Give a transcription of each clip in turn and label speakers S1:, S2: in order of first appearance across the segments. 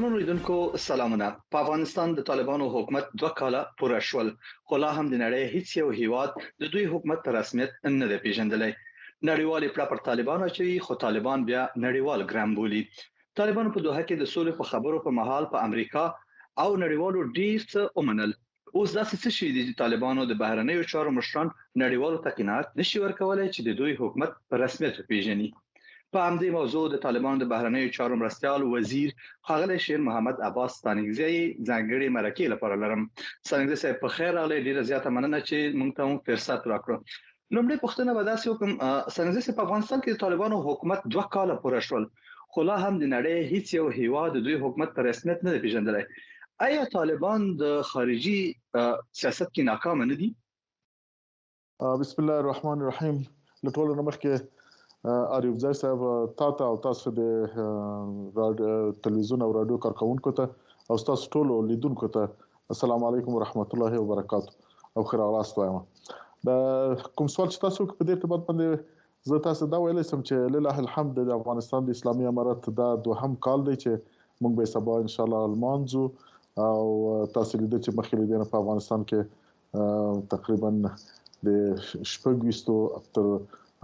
S1: درنو لیدونکو سلامونه. په افغانستان د طالبانو حکومت 2 کاله پوره شول، خو لا هم د نړۍ هیڅ یو هیواد د دوی حکومت په رسمیت نه دی پیژندلی. نړیوال پړه پر طالبانو چې خو طالبان بیا نړیوال ګرام بولی. طالبانو په دوحه کې د سولې په خبرو په محل په امریکا او نړیوالو ډیر څه ومنل. اوس داسې څه شي دي چې طالبانو د بهرنیو چارو مشران نړیوالو ته قناعت نشي ورکولای چې د دوی حکومت په رسمیت پیژني. په همدې موضوع د طالبانو د بهرنیو چارو مرستيال وزیر ښاغلی شیر محمد عباس ستانکزی ځانګړي مرکه لپاره لرم. ستانکزی صاحب په خیر راغلی، ډیره زیاته مننه چې موږ ته فرصت راکړو. لومړی پوښتنه به داسې وکم، ستانکزی صاحب په افغانستان کې د طالبانو حکومت 2 کاله پوره شول، خو لا هم د نړۍ هیڅ یو هیواد د دوی حکومت په رسمیت نه پیژندلی. آیا طالبان د خارجي سیاست کې ناکام نه دي؟
S2: بسم الله الرحمن الرحیم. لټول نمخ کې اریوب ځای صاحب تاسو او تاسو د تلویزیون او رادیو کارکونکو ته او تاسو ټول لیدونکو ته السلام علیکم ورحمت الله وبرکاته او خیر راست وایم. د کوم سوال چې تاسو په دې ارتباط باندې زه تاسو دا ویلی سم چې لله الحمد د افغانستان د اسلامي امارت دا دوهم کال دی چې موږ به سبا ان شاء الله المانزو او تاسو لیدل چې مخکې دینه په افغانستان کې تقریبا د شپږ تر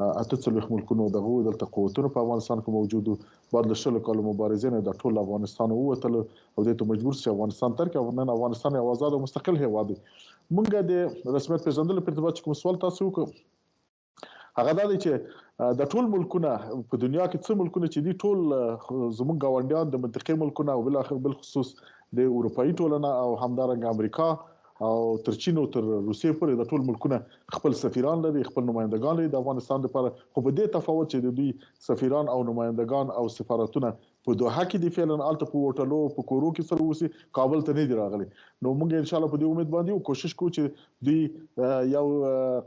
S2: اته څلوېښت ملکونو دغه دلته قوتونه په افغانستان کې موجود بعد له شلو کالو مبارزې نه د ټول افغانستان ووتل او د ته مجبور شي افغانستان تر کې نن افغانستان یو آزاد او مستقل هیواد دی. موږ د رسمیت پیژندلو په ارتباط کوم سوال تاسو وکړو هغه دا دی چې د ټول ملکونه په دنیا کې څو ملکونه چې دي ټول زموږ ګاونډیان د منطقې ملکونه او بل خصوص د اروپאי ټولنه او همدارنګه امریکا او تر چین او تر روسیې پورې د ټول ملکونه خپل سفیران لري، خپل نمائندگان لري د افغانستان لپاره. خو په دې تفاوت چې د دوی سفیران او نمائندگان او سفارتونه په دوحه کې دي فعلا الته په هوټلو په کورو کې سره وسی کابل ته نه دی راغلي. نو موږ ان شاء الله په دې امید باندې کوشش کوو چې دوی یو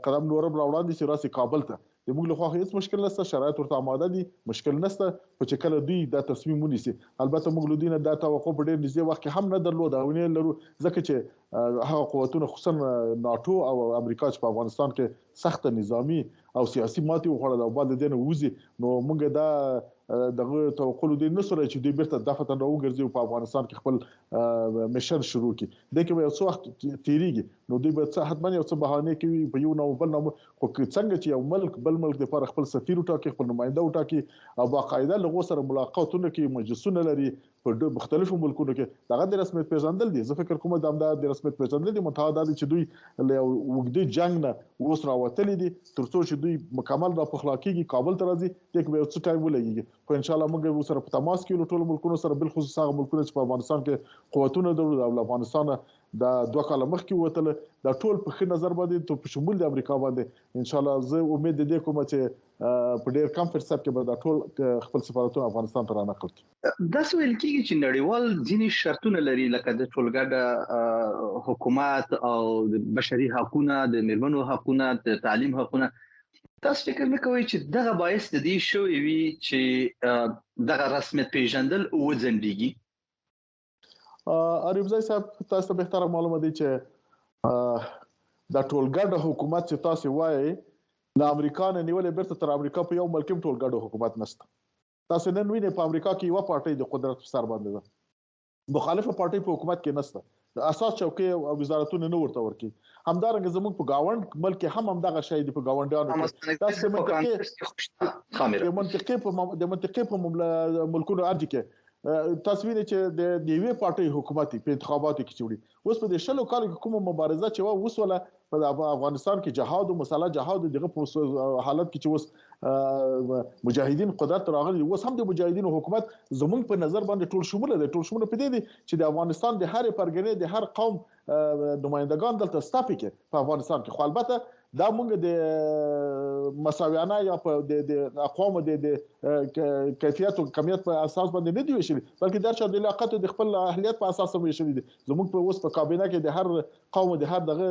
S2: قدم نور وړاندې شي راسي کابل ته. د موږ له خوا هیڅ مشکل نشته، شرایط ورته آماده دي، مشکل نشته. په چې کله دوی دا تصمیم ونیسي البته موږ له دوی نه دا توقع په ډېر نږدې وخت کې هم نه درلوده او نه لرو ځکه چې هغه قوتونه خصوصا ناتو او امریکا چې په افغانستان کې سخت نظامی او سیاسي ماتې وخوړل او بعد د دې نه وځي نو موږ دا دغه توقع لرو نه سره چې دوی بیرته دفعه راوګرځي په افغانستان کې خپل مشن شروع کړي. د کې یو څه وخت تیریږي نو دوی به حتما یو څه بهانه کوي په یو نو بل نو خو څنګه چې یو ملک بل ملک د لپاره خپل سفیر وټاکي، خپل نماینده وټاکي او باقاعده لغو سره ملاقاتونه کوي، مجلسونه لري په مختلفو ملکونو کې دغه د رسمیت پیژندل دي. زه فکر کوم د رسمیت پیژندل دي متعهد دي چې دوی له وګړي جنگ نه اوس راوتلي دي ترڅو چې دوی مکمل را پخلاکیږي کابل ته راځي دغه به څه ټایم ولګي. خو ان شاء الله موږ سره په تماس کې له ټولو ملکونو سره بل خصوص هغه ملکونه چې په افغانستان کې قوتونه درلود او افغانستان دا 2 کاله مخکې وتل دا ټول په ښه نظر باندې ته په شمول د امریکا باندې ان شاء الله زه امید دې کوم چې په ډېر کم فرصت کې به دا ټول خپل سفارتونه افغانستان ته رانقل کړي.
S1: دا سوال کېږي چې نړیوال ځینې شرطونه لري لکه د ټولګډ حکومت او د بشري حقوقونه، د میرمنو حقوقونه، د تعلیم حقوقونه. تاسو فکر نه کوئ چې دغه باعث د دې شوی وي چې دغه رسمیت پیژندل وځنډیږي؟
S2: اریوب ځای صاحب تاسو ته بهتره معلومه دي چې دا ټولګډ حکومت چې تاسو وایي د امریکا نه نیولې بیرته تر امریکا په یو ملک هم ټولګډ حکومت نشته. تاسو نن وینئ په امریکا کې یو پارټي د قدرت په سر باندې ده، مخالفه پارټي په حکومت کې نشته، د اساس چوکۍ او وزارتونه نه ورته ورکي. همدارنګه زموږ په گاوند ملک هم همدغه شی دی په گاونډیانو تاسو د منطقې په ملکونو ارجه کې تاسو وینئ چې د یوې پارټي حکومت په انتخاباتو کې چوړي. اوس په دې شلو کالو کې کومه مبارزه چې وسوله په افغانستان کې جهاد او مسله جهاد دغه په حالت کې چې اوس مجاهدین قدرت راغلي، اوس هم د مجاهدینو حکومت زمونږ په نظر باندې ټول شموله دی. ټول شموله په دې دي چې د افغانستان د هر پرګنې د هر قوم نمائندگان دلته ستاپي کې په افغانستان کې. خو البته دا موږ د مساویانه یا په د اقوام د کیفیت او کمیت په اساس باندې نه دی ویشلي بلکې د چا د لیاقت او د خپل اهلیت په اساس ویشلي دي. زموږ په اوس په کابینه کې د هر قوم د هر دغه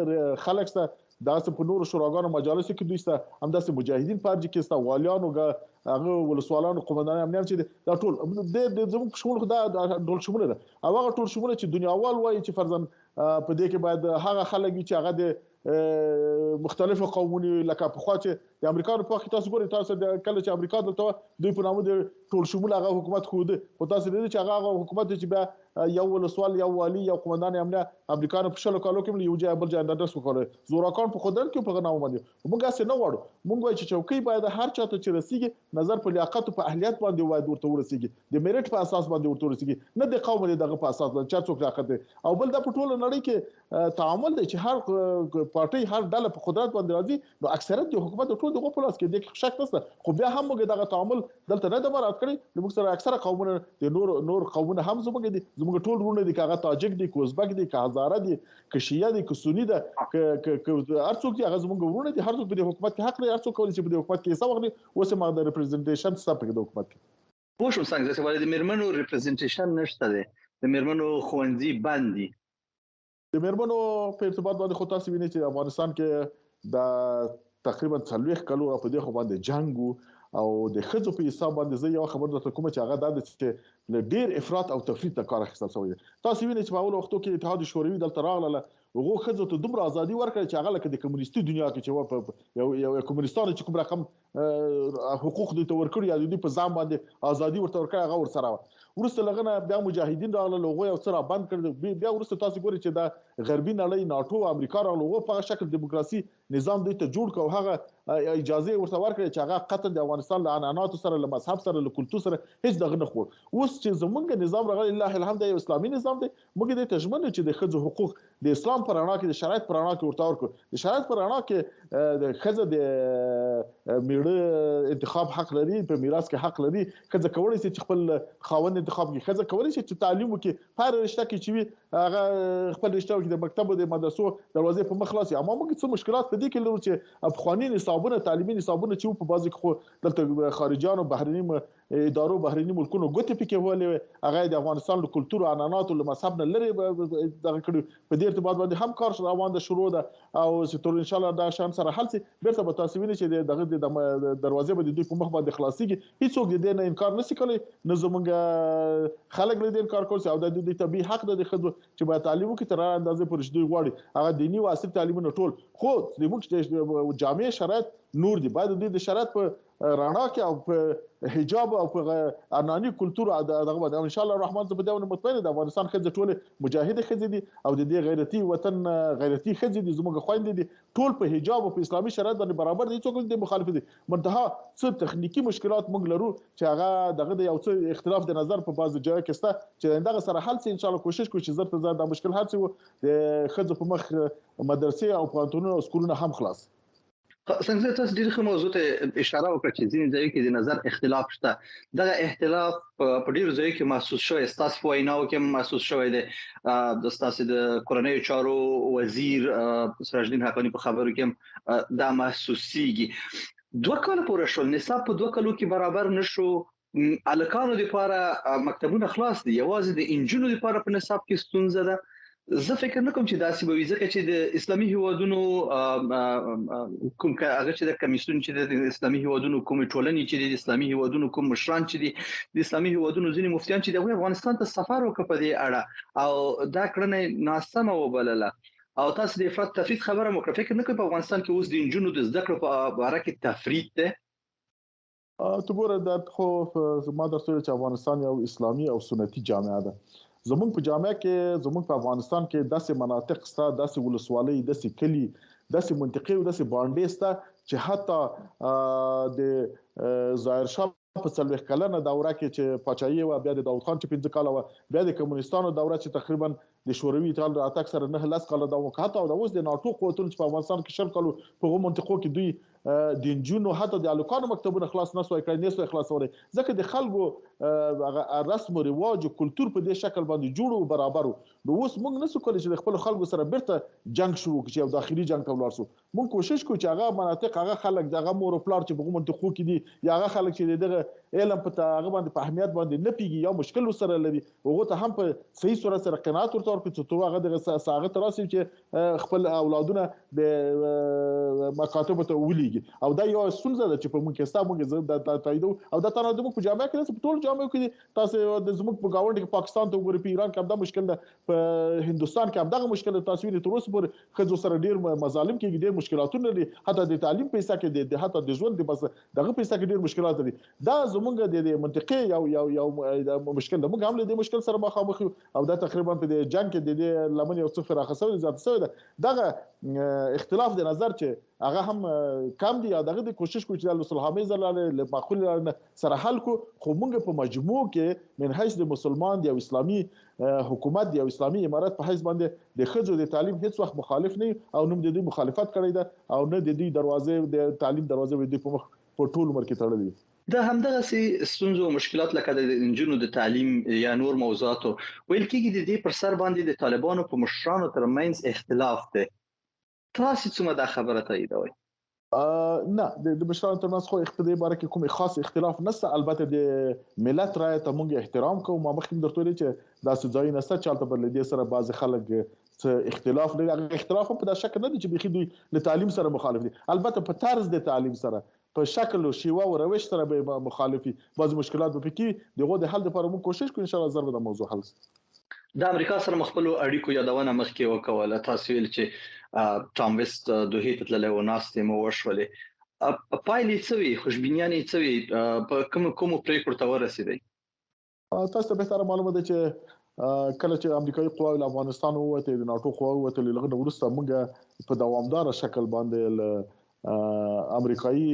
S2: خلک سره داسې په نورو شوراګانو مجالسو کې دوی سره همداسې مجاهدین په ارجه کې ستا والیانو هغه ولسوالانو قومندان امنیت چې دا ټول د زموږ شمول دا ټول شموله ده او هغه ټول شموله چې دنیاوال وایي چې فرضاً په دې کې باید هغه خلک چې هغه د مختلفو قومونو لکه په خوا چې د امریکا په وخت تاسو ګورئ تاسو د کله چې امریکا دلته دوی په نامه د ټول شمول هغه حکومت خو ده خو تاسو دې چې هغه حکومت چې بیا یو ولسوال یو والی یو قومندان امنیه امریکایانو په شلو کالو کې یو ځای بل ځای اندرس وکړي زوراکان په خودن کې په غناو باندې موږ هڅه نه وړو موږ وایو چې چوکۍ باید هر چاته چې رسیږي نظر په لیاقت او په اهلیت باندې وایي ورته ورسیږي د میرټ په اساس باندې ورته ورسیږي نه د قوم دغه په اساس باندې چې څوک لیاقت دی او بل د ټول نړۍ کې تعامل دی چې هر پارټي هر ډله په قدرت باندې راځي نو اکثریت د حکومت ټول دغه په لاس کې د شک نشته خو بیا هم موږ دغه تعامل دلته نه د مراد کړی موږ سره اکثره قومونه د نور قومونه هم زموږ ټول ورونه دي کاغه تاجک دي کوزبک دي که هزاره دي که شیعه دي که سنی ده که هر څوک دي هغه زموږ ورونه دي هر څوک په حکومت کې حق لري هر څوک کولی شي په حکومت کې حساب واخلي اوس ما د ریپرزنټیشن ستاسو په حکومت کې
S1: پوه شو څنګه چې ولې د میرمنو ریپرزنټیشن نشته دی د میرمنو خوندې باندې
S2: د میرمنو په ارتباط باندې خو تاسو وینئ چې افغانستان کې د تقریبا 40 کلو په دې خو باندې جنگ او د خځو په حساب باندې زه یو خبر درته کوم چې هغه د چې ډیر افراط او تفریط د کار اخیستل شوی تاسو وینئ چې په اول وختو کې اتحاد شوروي دلته راغله وغه خځو ته دومره ازادي ورکړه چې هغه لکه د کمونیستي دنیا کې چې یو کمونستانو چې کوم رقم حقوق دي تور کړی یا د په ځام باندې ازادي ورته ورکړه هغه ورسره ورسته لغنه بیا مجاهدین راغله لوغه یو سره بند کړ بیا ورسته تاسو ګورئ چې د غربي نړۍ ناتو امریکا راغله په شکل دیموکراسي نظام دی ته جوړ کو هغه اجازه ورته ورکړي چې هغه قطر د افغانستان له عنعناتو سره له مذهب سره له کلتور سره هیڅ دغه نه خور اوس چې زمونږ نظام راغلی الله الحمد یو اسلامي نظام دی موږ د تجمن چې د خځو حقوق د اسلام پر اړه کې د شرایط پر اړه کې ورته ورکو د شرایط پر اړه کې د خځه د میړه انتخاب حق لري په میراث کې حق لري خځه کولای شي چې خپل خاوند انتخاب کړي خځه کولای شي چې تعلیم وکړي پر رشته کې چې هغه خپل رشته وکړي د مکتب او د مدرسو دروازې په مخ خلاصي اما موږ څه مشکلات په دې کې لرو چې افغاني نصابونه تعلیمي نصابونه چې په بازي کې دلته خارجيانو بهرني ادارو بهرني ملکونو ګوتې پکې ولې هغه د افغانستان له کلتور او عنعنات او مذهب نه لري دغه کړي په دې ارتباط باندې هم کار روان ده شروع ده او چې تر ان شاء الله دا شان سره حل شي بیرته به تاسو وینئ چې دغه د دروازې باندې دوی په مخ باندې خلاصيږي هیڅوک دې نه انکار نشي کولی نه زمونږ خلک له دې انکار کوي او د دې طبي حق د خځو چې به تعلیم وکړي تر اندازې پر شدي غواړي هغه دینی او عصري تعلیمونه ټول خو د موږ جامع شرایط نور دي باید د شرایط په رانا کې او په حجاب او په ارناني کلتور دغه باندې ان شاء الله الرحمن زه په دې مطمئن د افغانستان خځې ټول مجاهد خځې دي او د دې غیرتي وطن غیرتي خځې دي زموږ خويندې دي ټول په حجاب او په اسلامي شرایط باندې برابر دي څوک د مخالف دي منتها څه تخنیکی مشکلات موږ لرو چې هغه دغه د یو څه اختلاف د نظر په بعض ځای کې سته چې دغه سره حل شي ان شاء الله کوشش کوو چې زړه ته دا مشکل حل شي د خځو په مخ مدرسې او پوهنتونونه او سکولونه هم خلاص
S1: څنګه تاسو د دې موضوع ته اشاره وکړه چې ځینې ځایو کې د نظر اختلاف شته دا اختلاف په ډیرو ځایو کې محسوس شوی تاسو په ویناو کې محسوس شوی دی د تاسو د کورنیو چارو وزیر سراج الدین حقانی په خبرو کې دا محسوسيږي 2 کال پورې شول نصاب په 2 کالو کې برابر نشو الکانو لپاره مکتبونه خلاص دي یوازې د انجونو لپاره په نصاب کې ستونزه ده زه فکر نکوم چې داسې به وي ځکه چې د اسلامي هیوادونو کوم هغه چې د کمیسیون چې د اسلامي هیوادونو کوم ټولنې چې د اسلامي هیوادونو کوم مشران چې د اسلامي هیوادونو ځینې مفتیان چې د افغانستان ته سفر وکړ په دې اړه او دا کړنه ناسمه وبلله او تاسو د افراط تفریط خبره مو کړه فکر نکوم په افغانستان کې اوس د انجونو د زده کړو په اړه کې تفریط ده
S2: تو ګوره د خو ما درته چې افغانستان یو اسلامي او سنتي جامعه ده زمونږ په جامعه کې زمونږ په افغانستان کې داسې مناطق ستا داسې ولسوالۍ داسې کلی داسې منطقې او داسې باندې ستا چې حتی د ظاهر شاه په 40 کلنه دوره کې چې پاچاهي او بیا د داوود خان چې 15 کال او بیا د کمونستانو دوره چې تقریبا د شوروي اتحاد راتګ سره نه لاس کال دا وکړه او د اوس د ناتو قوتونو چې په افغانستان کې شل کالو په منطقو کې دوی د انجونو حتی د الکانو مکتبونه خلاص نه سوي کړي نه سوي خلاصولي ځکه د خلکو رسم او رواج او کلچر په دې شکل باندې جوړ او برابر نو اوس موږ نه سو کولای چې خپل خلکو سره بیرته جنگ شروع کړو یو داخلي جنگ ته ورسو موږ کوشش کوو چې هغه مناطق هغه خلک دغه مور او پلار چې په منطقو کې دي یا هغه خلک چې دغه علم په هغه باندې په اهمیت باندې نه پیږي یا مشکل سره لري هغه ته هم په صحیح صورت سره قناعت ورته ورکړي چې هغه دغه ساغه تراسي چې خپل اولادونه د مکاتب ته ولېږي کیږي او دا یو ستونزه ده چې په موږ کې ستا موږ زه تاییدو او دا تنه د موږ په جامعه کې په ټول جامعه کې تاسو د زموږ په گاونډ کې پاکستان ته وګورئ، په ایران کې هم دا مشکل ده، په هندستان کې هم دغه مشکل ده. تصویر تر اوسه پورې ښځو سره ډیر مظالم کېږي، ډیر مشکلاتونه لري، حتی د تعلیم په حصہ کې د حتی د ژوند د بس دغه په حصہ کې ډیر مشکلات لري. دا زموږ د منطقې یو مشکل ده. موږ هم له دې مشکل سره مخامخ یو او دا تقریبا په دې جنگ کې د دې لمن یو څه راخه شوی زیات شوی ده. دغه اختلاف د نظر چې هغه هم کم دي، دغه د کوشش کوي چې د صلح له معقول سره حل کو. خو موږ په مجموع کې من حیث د مسلمان دی او اسلامي حکومت دی او اسلامي امارت په حیث باندې د ښځو د تعلیم هیڅ وخت مخالف نه او نوم د دې مخالفت کړی ده او نه د دې دروازې د تعلیم دروازې د په مخ په ټول عمر کې تړلې.
S1: د همدغه سي ستونزو او مشکلات لکه د انجونو د تعلیم یا نور موضوعاتو ویل کېږي د دې پر سر باندې د طالبانو په مشرانو ترمنځ اختلاف دی. تاسو څه دا خبره تاییدوي؟
S2: نه د مشرانو ترمنځ خو اختلاف باره کې کوم خاص اختلاف نشته. البته د ملت رایه ته موږ احترام کوو. ما مخکې درته ویل چې دا ځای نشته چې البته بل دې سره بعض خلک اختلاف لري. هغه اختلاف په دا شک نه دي چې بيخي دوی له تعلیم سره مخالف دي. البته په طرز د تعلیم سره په شکل او شیوه او روش سره به مخالفي بعض مشکلات به پکې دغه د حل لپاره موږ کوشش کوو ان شاء الله ضرب د موضوع حل.
S1: د امریکا سره مخبلو اړیکو یادونه مخکې وکوله. تاسو ویل چې ټام ویست دوه ته تللی و ناستې مو وشولې. پایلې څه وي؟ خوشبینیانې څه وي؟ په کوم پریکړو ته ورسېدی؟
S2: تاسو ته به معلومه ده چې کله چې امریکایي قواوې له افغانستان ووتې، د ناتو قواوې ووتې، لږ وروسته موږ په دوامدار شکل باندې امریکایي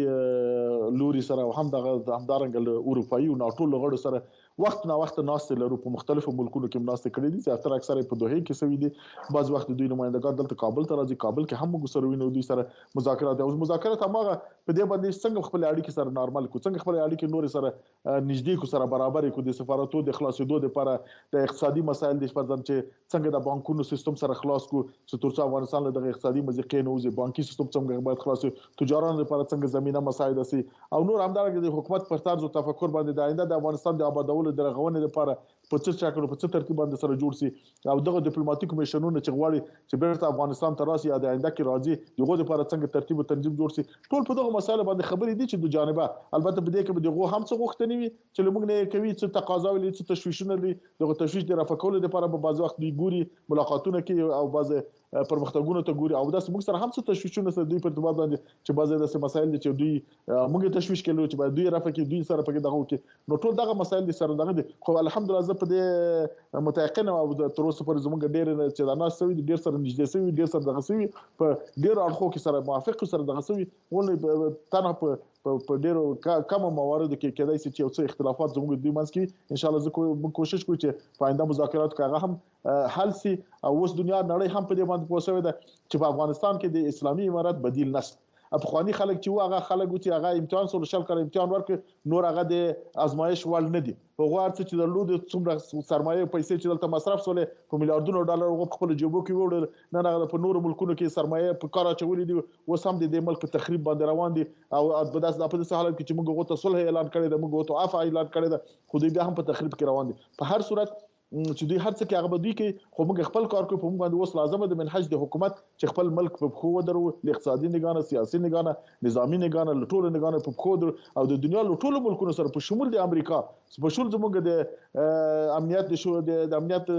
S2: لوري سره او هم همدارنګه له اروپایي او ناتو لغړو سره وخت نه وخت ناستې لرو. په مختلفو ملکونو کې ناستې کړې دي، زیاتره اکثره په دوحه کې سوي دي. بعض وخت دوی نمائندګان دلته کابل ته راځي، کابل کې هم موږ سره وینو دوی سره مذاکرات او مذاکرات هغه په دې باندې څنګه خپل اړیکې سره نارمل کو، څنګه خپل اړیکې نور سره نږدې کو، سره برابر کو، د سفارتونو د خلاصېدو لپاره د اقتصادي مسایل د پرځم چې څنګه د بانکونو سیستم سره خلاص کو، چې ترڅو افغانستان له دغه اقتصادي مزیقې نه وځي، بانکي سیستم څنګه باید خلاص وي، تجارانو لپاره څنګه زمينه مساعده سي او نور همدارنګه د حکومت پر طرز او تفکر باندې د آینده د افغانستان د آبادولو د رغونې لپاره په څه چاکلو په څه ترتیب باندې سره جوړ سي او دغه ډیپلوماټیک میشنونه چې غواړي چې بیرته افغانستان ته راسي یا د آینده کې راځي دغه لپاره څنګه ترتیب او تنظیم جوړ سي. ټول په دغه مسایل باندې خبرې دي چې د جانبه البته په دې کې دغه هم څه غوښتنې وي چې لمونږ نه کوي، څه تقاضا وي، څه تشویشونه دي. دغه تشویش د رافقولو لپاره په بعض وخت دی ګوري ملاقاتونه کوي او بعض پرمختګونه ته ګوري او داس موږ سره هم څه تشویشونه سره دوی په ارتباط باندې چې بعضی د مسایل دي چې دوی موږ تشویش کړو چې باید دوی رافع کې دوی سره په دغه کې نو ټول دغه مسایل دي سره دغه دي. خو الحمدلله زه په دې متيقن او تر اوسه پورې زموږ ډېر چې دا ناس سوي ډېر سره نږدې سوي، ډېر سره دغه سوي په ډېر اړخو کې سره موافق سره دغه سوي ولې تنه په ډېرو کم مواردو کې کېدای شي چې یو څه اختلافات زموږ دوی منځ کې ان شاء الله زه کوشش کوم چې په آینده مذاکرات کې هغه هم حل سي او اوس دنیا نړۍ هم په دې باندې پوه شوې ده چې په افغانستان کې د اسلامي امارت بدیل نشته. افغاني خلک چې هغه خلک چې هغه امتحان سره شل کړ امتحان ورک نور هغه د ازمایش وړ نه دي. په غوړ چې د لود څومره سرمایه پیسې چې دلته مصرف سولې په میلیارډونو ډالر په خپل جیبو کې وړل نه هغه په نور ملکونو کې سرمایه په کار اچولې دي اوس هم د ملک تخریب باندې روان دي او په داسې حالت کې چې موږ غوته صلح اعلان کړی دی، موږ غوته عفو اعلان کړی دی، خو دوی بیا هم په تخریب کې روان دي. په هر صورت چې دوی هر څه کې هغه دوی کې خو موږ خپل کار کوو په موږ باندې اوس لازم ده منهج د حکومت چې خپل ملک په خو ودرو ل اقتصادي نگانه، سیاسي نگانه، نظامی نگانه، لټول نگانه په خو ودرو او د دنیا لټول ملکونو سره په شمول د امریکا په شمول زموږ د امنیت د امنیت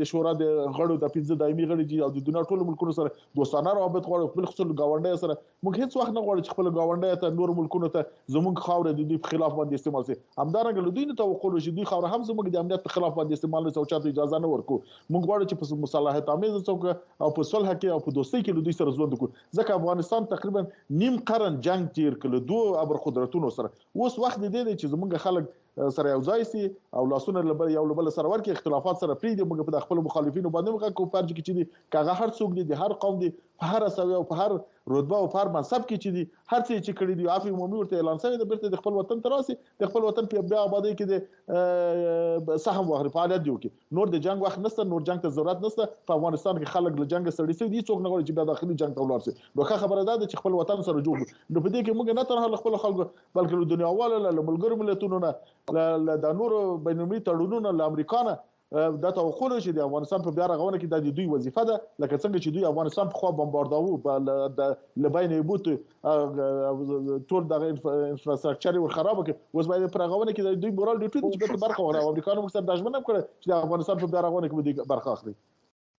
S2: د شورا د غړو د 15 دایمي غړي دي او د دنیا ټول ملکونو سره دوستانه روابط غواړي. خپل خصوصي ګاونډي سره موږ هیڅ وخت نه غواړو چې خپل ګاونډي ته نور ملکونو ته زموږ خاور د دې خلاف باندې استعمال شي. همدارنګه دوی نه توقع لري چې دوی خاور هم زموږ د امنیت خلاف باندې استعمال نه چاته اجازه نه ورکو. موږ غواړو چې په مصالحت آمیز څوک او په صلح کې او په دوستۍ کې دوی سره ژوند وکړو. ځکه افغانستان تقریبا نیم قرن جنگ تیر کړ دوه ابر قدرتونو سره. اوس وخت دی چې زموږ خلک سره یو ځای سي او لاسونه لبل یو لبل سره ورکه اختلافات سره پری دي. موږ په خپل مخالفینو باندې موږ کو فرض کې چې دي کاغه هر څوک دي د هر قوم دي په هر سوي او په هر رتبه او په هر منصب کې چې دي هر څه چې کړی دي عفو عمومي ورته اعلان شوی د بیرته د خپل وطن تراسي د خپل وطن په بیا آبادی کې د سهم وغیرہ فعالیت دی وکي. نور د جنگ وخت نشته، نور جنگ ته ضرورت نشته. په افغانستان کې خلک له جنگ سره دي څوک نه غواړي چې بیا داخلي جنگ ته ولاړ شي. نو خبره ده چې خپل وطن سره جوړ نو په دې کې موږ نه تنها خپل خلکو بلکې د دنیا والا له ملګرو ملتونو نه د نور بینالمللي تړونونو له امریکا نه دا توقع لري چې د افغانستان په بیا رغونه کې د دوی وظیفه ده لکه څنګه چې دوی افغانستان په خوا بمبارداوه د لبین بوت ټول د انفراستراکچر ور خراب کړ اوس باید پر رغونه کې د دوی مورال ډیټو چې برخه ونه امریکایانو مقصد د ژمنه کړ چې د افغانستان په بیا رغونه کې برخه اخلي.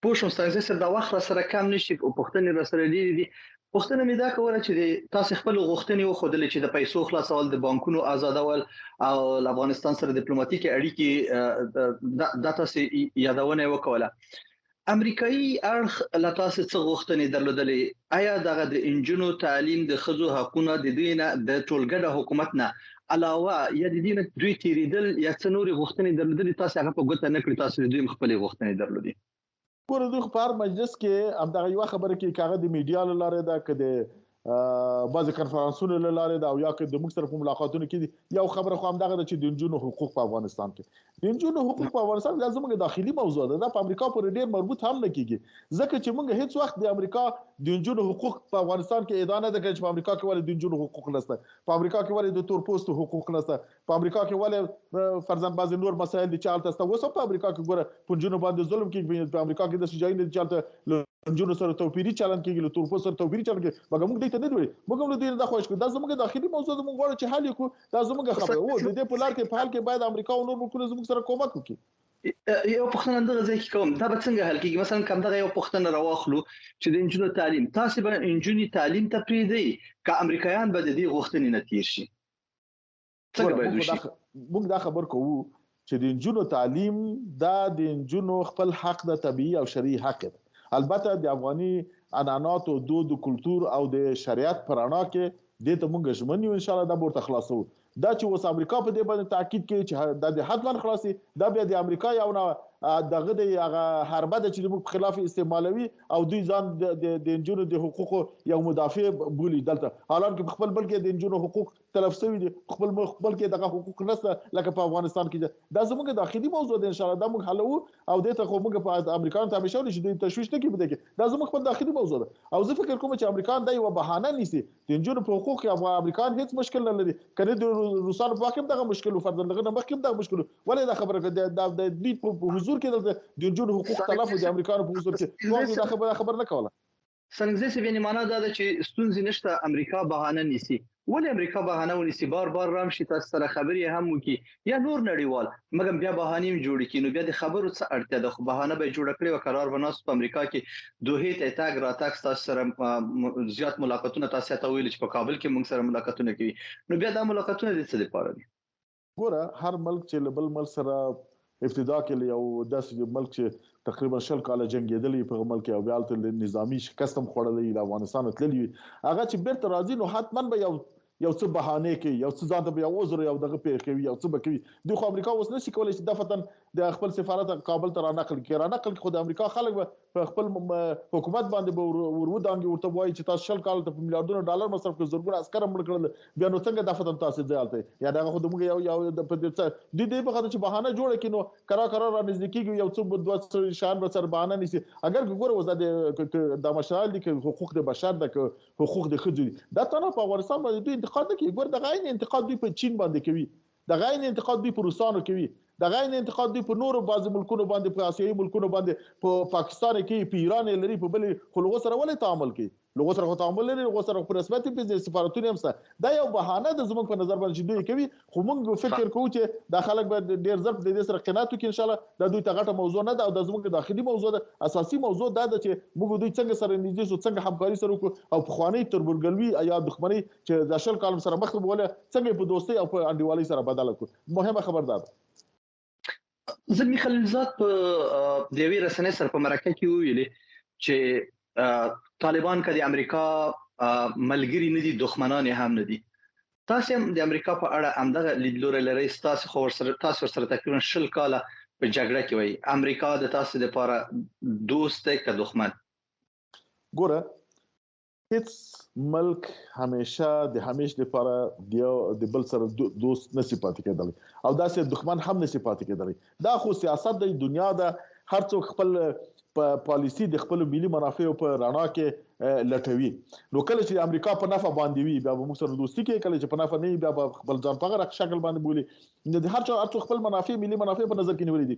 S1: پوه شوم ستاسو سره دا وخت را سره کم نشي او پښتنې را سره دي پښتنه مې دا کوله چې تاسو خپل غوښتنې وخدلې چې د پیسو خلاصول د بانکونو آزادول او افغانستان سره ډیپلوماټیک اړیکې د تاسو یادونه وکوله. امریکایي اړخ لا تاسو څه غوښتنې درلودلې آیا دغه د انجونو تعلیم د خزو حقوقونه د دوی نه د ټولګړه حکومت نه علاوه یا د دې دوی تیریدل یا څه نور غوښتنې درلودلې تاسو هغه په ګوته نه کړی تاسو د دوی خپل غوښتنې درلودي.
S2: ګوره دوی په هر مجلس کې همدغه یو خبره کې کاغه د میډیا لاره ده کده بعض کنفرانسونو لاره ده او یا که د موږ سره په ملاقاتونو کې یو خبره خو همدغه ده چې د انجونو حقوق په افغانستان کې د انجونو حقوق په افغانستان کې زموږ داخلي موضوع ده د امریکا پر ډیر مربوط هم نه کیږي ځکه چې موږ هیڅ وخت د امریکا د انجونو حقوق په افغانستان کې اعلان نه کړی چې په امریکا کې ولې د انجونو حقوق نشته په امریکا کې ولې د تور پوستو حقوق نشته په امریکا کې ولې فرضاً بعض نور مسایل دي چې حالت است اوس په امریکا کې ګوره په انجونو باندې ظلم کیږي په امریکا کې د سجاین دي چې انجونو سره توپیری چلن کیږي له تور پوستو سره توپیری چلن کیږي مګر موږ دې ته نه دی موږ هم دې نه خوښ کو دا زموږ داخلي موضوع ده موږ غواړو چې حل وکړو دا زموږ خبره و د دې په لار کې په حل کې باید امریکا او نور ملکونه زموږ سره کومک وکړي.
S1: یو پښتنه دغه ځکه کوم دا به څنګه حل کیږي مثلا کوم دغه یو پښتنه راوخلو چې د انجونو تعلیم تاسو به انجونی تعلیم ته پریدي که امریکایان به د دې غوښتنې نه تیر شي څنګه باید وشي.
S2: موږ دا خبر کوو چې د انجونو تعلیم دا د انجونو خپل حق د طبيعي او شرعي حق دی البته د افغاني عنعنات او دود کلچر او د شریعت پرانا کې د ته موږ ژمنو ان شاء الله دا ورته خلاصو دا چې اوس امریکا په دې باندې تاکید کوي چې د حتمن خلاصي دا بیا د امریکا یو نه دغه د حربه د چې موږ خلاف استعمالوي او دوی ځان د انجونو د حقوقو یو مدافع بولی دلته حالانکه خپل بلکې د انجونو حقوق تلف شوی دي خپل بلکې دغه حقوق نشته لکه په افغانستان کې دا زموږ داخلي موضوع ده ان شاء الله دا موږ حلو او د ته خو موږ په امریکایانو ته همیشه چې د تشویش نه کیږي دا زموږ خپل داخلي موضوع ده او زه فکر کوم چې امریکایان دا یو بهانه نیسي د انجونو په حقوق کې امریکایان هیڅ مشکل نه لري کله د روسانو په واقع دغه مشکل فرض دغه نه مخکې دغه مشکل ولې دا خبره د دې په حضور کې د انجونو حقوق تلف دي امریکایانو په حضور کې نو دا خبر نه کوله
S1: څنګه چې ویني معنا دا ده چې ستونزې نشته امریکا بهانه نیسي ولې امریکا بهانه ونیسي بار رام شي تاسو سره خبرې هم وکي یا نور نړیوال مګر بیا بهانه جوړ کړي نو بیا د خبرو څه اړتیا ده خو بهانه به جوړ کړي او قرار وناس په امریکا کې دوه ته تاګ راتاک تاسو سره زیات ملاقاتونه تاسو ته ویل چې په کابل کې موږ سره ملاقاتونه کوي نو بیا دا ملاقاتونه د څه لپاره دي.
S2: ګوره هر ملک چې بل ملک سره ابتدا کې یو داسې ملک چې تقریبا 10 کال جنگیدلی په ملک او بیا د نظامی شکست هم خوړلې د افغانستان تللی هغه چې بیرته راځي نو حتما به یو څه بهانه کوي یو څه ځان ته یو عذر یو دغه پیښ کوي یو څه بکوي د امریکا اوس نشي کولای چې دفتن د خپل سفارت کابل ته را نقل خو د امریکا خلک په خپل حکومت باندې ورودانګي ورته وایي چې تاسو 10 کال ته میلیارډونو ډالر مصرف کړئ زرګونه عسكر مړ کړل بیا نو څنګه دفتن تاسو ځالته یا دغه خو د موږ یو د دې په خاطر چې بهانه جوړ کینو قرار را نزدیکي یو څه د 2 شان به سر بهانه نشي اگر ګوره وزاده د مشال دي حقوق د بشر د حقوق د خځو دا تنه په افغانستان باندې دوی انتقاد کوي ګور د غاین انتقاد دوی په چین باندې کوي د غاین انتقاد دوی په روسانو کوي د غاین انتقاد دوی په نورو بعض ملکونو باندې په آسیایي ملکونو باندې په پاکستان کې په ایران لري په بل خلغو سره ولې تعامل کوي لغو سره تعامل لري لغو سره په رسمي په سفارتونو هم دا یو بهانه د زموږ په نظر باندې دوی کوي خو موږ فکر کوو چې د خلک به ډیر ضرب د دې سره قناعت وکړي ان شاء الله د دوی تغټه موضوع نه ده او د زموږ داخلي موضوع ده اساسي موضوع دا ده چې موږ دوی څنګه سره نږدې شو څنګه همکاري سره وکړو او په خواني تربورګلوي یا دښمنۍ چې د 10 کال سره مخ ته بوله څنګه په دوستي او په انډیوالي سره بدل کړو مهمه خبر ده.
S1: زمي خلیلزاد په د وی رسنۍ سره په مرکه کې ویلي چې طالبان کدي امریکا ملګری نه دي دښمنان هم نه دي تاسو هم د امریکا په اړه همدغه لیدلوري لري تاسو خو تاسو سره تقریبا 10 کال په جګړه کې وای امریکا د تاسو لپاره دوست دی که دښمن.
S2: ګوره هیڅ ملک همیشه لپاره د بل سره دوست نشي پاتې کېدلی او داسې دښمن هم نشي پاتې کېدلی دا خو سیاست د دنیا د هر څوک خپل پالیسی د خپل ملي منافع په رڼا کې لټوي. نو کله چې امریکا په نفع باندې وي بیا به موږ سره دوستي کوي، کله چې په نفع نه وي بیا به خپل ځان په هغه شکل باندې بولي. د هر چا خپل منافع ملي منافع په نظر کې نیولې دي.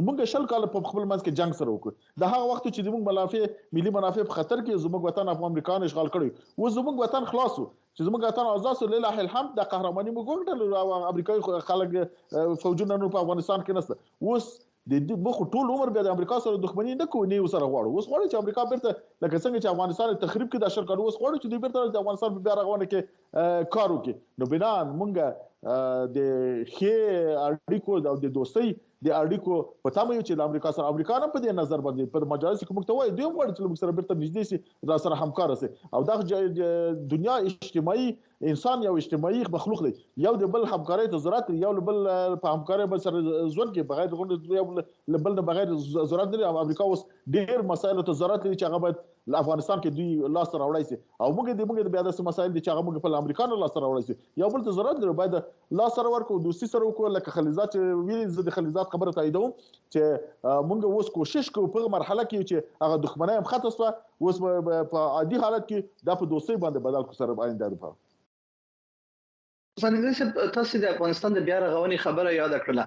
S2: موږ شل کال په خپل منځ کې جنگ سره وکړو. د هغه وخت چې موږ منافع ملي منافع په خطر کې زموږ وطن افغانستان اشغال کړی و، زموږ وطن خلاص و چې زموږ وطن آزاد سو، لله الحمد. د قهرماني موږ وګټل او امریکایي خلک فوجونه نور په افغانستان کې نشته. اوس د مخ ټول عمر بیا د امریکا سره دښمنی نه کوو، نه سره غواړو. اوس غواړو چې امریکا بیرته لکه څنګه چې افغانستان تخریب کړي د اشر کړو، اوس غواړو چې د بیرته د افغانستان په بیا رغونه کې کار وکړي. نو بنا مونږ د ښې اړیکو او د دوستۍ د اړیکو په تمه یو چې د امریکا سره امریکا نه په دې نظر باندې په مجالس کې موږ ته وایي دوی غواړي چې موږ سره بیرته نږدې شي، را سره همکار شي. او دا دنیا اجتماعي انسان یو اجتماعي مخلوق دی، یو د بل همکارۍ ته ضرورت دی، یو بل په همکارۍ بل سره ژوند کې بغیر غونډه یو بل نه بغیر ضرورت لري. امریکا اوس ډېر مسایل ته ضرورت لري چې هغه باید افغانستان کې دوی لاس سره راوړی شي، او موږ د بیا د مسایل دي چې هغه موږ په امریکا نه لاس سره راوړی شي. یو بل ته ضرورت لري باید لاس سره ورکو، دوستي سره وکړو. لکه خلیزات ویلي، زه د خلیزات خبره تاییدوم چې موږ اوس کوشش کوو په مرحله کې چې هغه دښمنۍ هم ختمه شوه، اوس په عادي حالت کې دا په دوستۍ باندې بدل کړو سره آینده لپاره.
S1: څنګه چې تاسو د افغانستان د بیا رغونې خبره یاد کړله،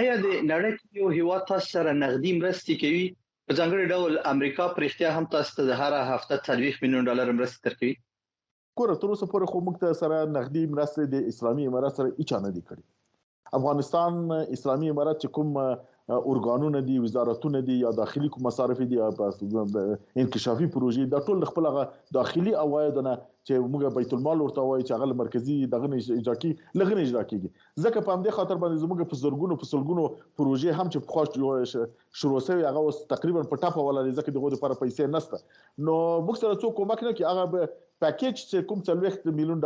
S1: آیا د نړۍ کې یو هیواد تاسو سره نغدي مرستې کوي؟ په ځانګړي ډول امریکا پر اختیا هم تاسو ته د هر هفته $40 میلیون مرستې ترکوي؟
S2: ګوره تر اوسه پورې خو موږ ته سره نغدي مرستې د اسلامي امارات سره هیڅ نه دي کړي. افغانستان اسلامي امارات چې کوم اورګانونه دي، وزارتونه دي یا داخلي کوم مصارف دي یا انکشافي پروژې، دا ټول خپل داخلي عواید نه چې موږ بیت المال ورته وایي چې هغه مرکزی دغه اجرا کیږي. ځکه په همدې خاطر باندې زموږ په زرګونو پروژې هم چې پخوا شروع شوی هغه اوس تقریبا په ټاپه ولاړ، ځکه دغه لپاره پیسې نشته. نو موږ سره څوک کومک نه کوي. هغه پیکیج چې کوم $40 میلیون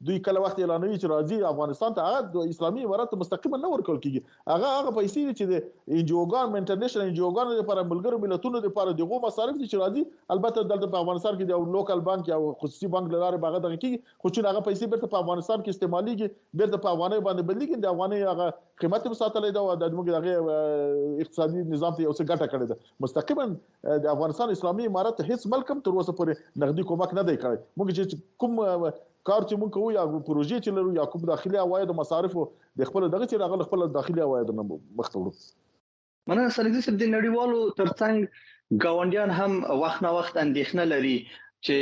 S2: دوی کله وخت اعلانوي چې راځي افغانستان ته، هغه د اسلامي امارات مستقیما نه ورکول کیږي. هغه پیسې چې د انجوګان انټرنیشنل انجوګان لپاره ملګرو ملتونو لپاره دغه مصارف دي چې راځي، البته دلته په افغانستان کې د لوکل بانک یا خصوصي بانک لاره باغ دغه کیږي، خو چې هغه پیسې بیرته په افغانستان کې استعماليږي، بیرته په افغانۍ باندې بدلیږي. د افغانۍ هغه قیمت هم ساتلې ده او د موږ دغه اقتصادي نظام ته یو څه ګټه کړې ده. مستقیما د افغانستان اسلامي امارات هیڅ ملک هم تر اوسه پورې نغدي کومک نه دی کړی. موږ چې کوم کار چې موږ کوو یا پروژې چې لرو یا کوم داخلي عواید او مصارف د خپل دغه چې راغله خپل داخلي عواید نه مخ ته وړو.
S1: مننه سره چې د نړیوالو ترڅنګ گاونډیان هم وخت نه وخت اندېښنه لري چې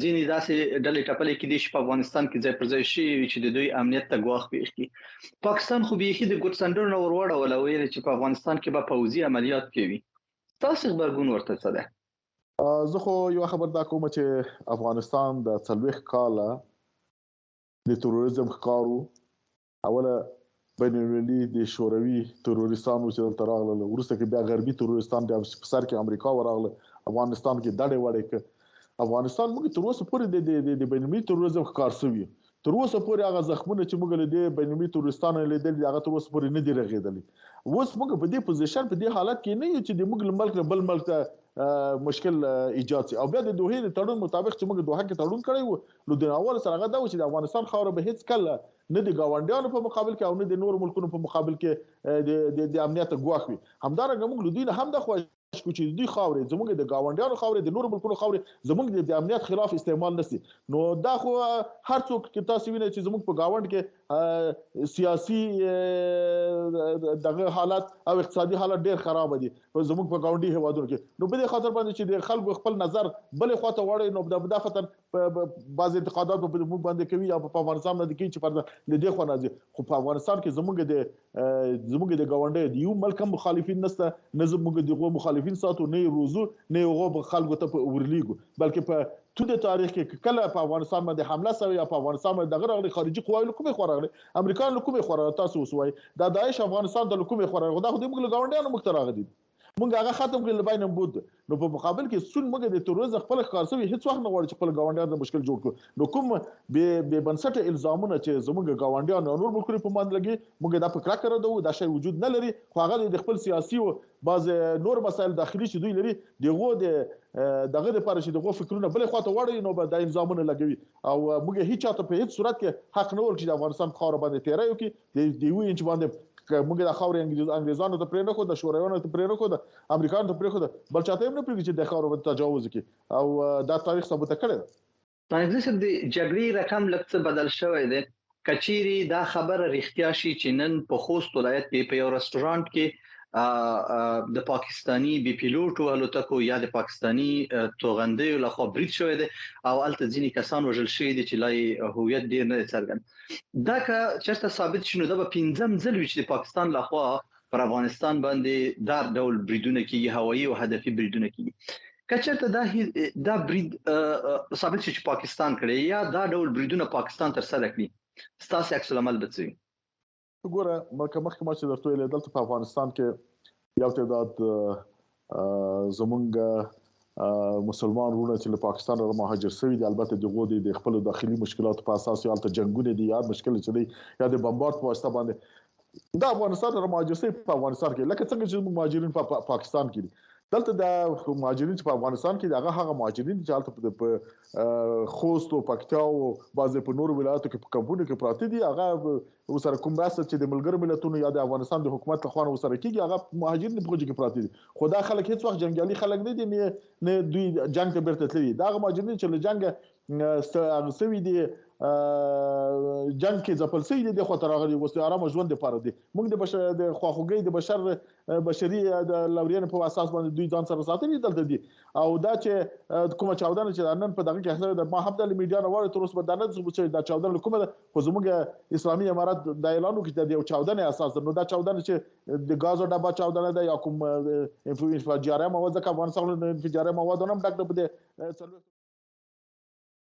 S1: ځینې داسې ډلې ټپلې کې دي چې په افغانستان کې ځای پر ځای شي چې د دوی امنیت ته ګواښ پیښ کړي. پاکستان خو بيخي د ګوت سندرو نه وروړول او ویل چې په افغانستان کې به پوځي عملیات کوي. تاسو خبرګون ورته څه ده؟
S2: زه خو یو خبر دا کوم چې افغانستان د 40 کاله د تروریزم ښکارو. اوله بین المللي د شوروي تروریستانو چې تر راغله، وروسته کې بیا غربي تروریستان د سر کې امریکا وراغله، افغانستان کې دړې وړې ک افغانستان موږ تر اوسه پورې د بین المللي تروریزم ښکار شوی. تر اوسه پورې هغه زخمونه چې موږ له دې بین المللي تروریستانو لیدل هغه تر اوسه پورې نه دی رغېدلی. اوس موږ په دې پوزیشن په دې حالت کې نه یو چې د موږ ملک له بل ملک ته مشکل ایجاد شي. او بیا د دوحې د تړون مطابق چې موږ دوحه کې تړون کړی وو، نو د اول سره هغه دا و چې د افغانستان خاوره به هیڅ کله نه د گاونډیانو په مقابل کې او نه د نور ملکونو په مقابل کې د امنیت ګواښ وي. همدارنګه موږ له دوی نه هم د خوښ چې دوی خاورې زموږ د گاونډیانو خاورې، د نور ملکونو خاورې زموږ د امنیت خلاف استعمال نشي. نو دا خو هر څوک کې تاسو وینئ چې زموږ په گاوند کې سیاسي دغه حالت او اقتصادي حالت ډیر خراب دي زموږ په گاونډي هوادونو کې. نو په دې خاطر باندې چې د خلکو خپل نظر بلې خواته وړي، نو د مدافعتن بعض انتقادات په موږ باندې کوي یا په افغانستان باندې کوي چې پر دې خو راځي. خو په افغانستان کې زموږ د گاونډي د یو ملک مخالفین نشته، نه زموږ دغه مخالفین ساتو، نه روزو، نه هغه خلکو ته ورلیګو، بلکې په تو د تاریخ کې کله په افغانستان باندې حمله شوی یا په افغانستان باندې دغه راغلي خارجي قواوی له کومې خوا راغلي، امریکا له کومې خوا راغلي، تاسو وسوای دا داعش افغانستان د کومې خوا راغلي، دا خو موږ له گاونډیانو موږ ته راغلي، موږ هغه ختم کړل لباینم بود. نو په مقابل کې سن موږ د تروریزم خپل ښکار شوی هیڅ وخت نه غواړي چې خپل گاونډیان د مشکل جوړ کړو. نو کوم به بنسټ الزامونه چې زموږ گاونډیان او نور ملکونه په باندې لګي، موږ دا په کړه کړو دا شی وجود نه لري. خو هغه د خپل سیاسي او بعض نور مسایل داخلي چې دوی لري دغه دغه لپاره چې دغه فکرونه بل خواته وړي، نو به د الزامونه لګوي. او موږ هیڅ چاته په هیڅ صورت کې حق نه ورکړي چې د افغانستان خاور باندې تیرایو کې د یو انچ باندې موږ د خاورې انګریزانو ته پرې نه خو د شورویانو ته پرې نه خو د امریکایانو ته پرې خو د بل چاته هم نه پرېږدي چې د خاورو تجاوز وکړي او دا تاریخ ثابت کړی دی.
S1: پرانګزي صاحب د جګړې رقم لکه بدل شوی دی کچيري دا خبره رښتیا شي چې نن په خوست ولایت کې په یو رستورانت کې د پاکستانی بي پیلوټو الوتکو یا د پاکستانی توغندیو لخوا برید شوی دی او الته ځینی کسان وژل شوی دي چې لای هویت ډیر نه څرګند دا که چېرته ثابت شونه دا به پنځم ځل وي چې د پاکستان لخوا پر افغانستان باندې دا ډول بریدونه کیږي هوایي او هدفي بریدونه کیږي کچته دا برید ثابت شي چې پاکستان کړي یا دا ډول بریدونه پاکستان تر سره کړي ستاسو عکس العمل به څه
S2: ګوره مخکې ما چې درته ویل دلته په افغانستان کې یو تعداد زمونږ مسلمان ورونه چې له پاکستان را مهاجر شوي دي البته دغه د خپل داخلي مشکلاتو په اساس یالته جنگونه دي یا مشکل چې دی یا د بمبارد په واسطه باندې دا افغانستان را مهاجر شوي په افغانستان کې لکه څنګه چې مهاجرین په پاکستان کې دي دلته د مهاجرین په افغانستان کې هغه مهاجرین چې حالت په خوست او پکتیا او بعضې په نورو ولایتو کې په کمپونو کې پراته دي هغه وسره کوم راست چې د ملګرو ملتونو یا د افغانستان د حکومت لخوا وسره کېږي هغه مهاجرین په کې پراته دي خو دا خلک هیڅ وخت جنگیالي خلک نه دي نه دوی جنگ ته بیرته تللي دا مهاجرین چې له جنگ سوي دي جنگ کې ځپل سوي دي د خاطر راغلي وسته آرام ژوند لپاره دي موږ د بشر د خواخوږي د بشري د لورین په اساس باندې دوی ځان سره ساتلي دلته دي او دا چې کومه چاودنه چې نن په دغه کې د ما هم د میډیا نوړ تر اوسه باندې چې دا چاودنه کومه خو زموږ اسلامي امارات د اعلان وکړ د یو چاودنه اساس نو دا چاودنه چې د غاز او ډبا چاودنه ده یا کوم انفجاري مواد ځکه افغانستان انفجاري مواد هم ډک ده په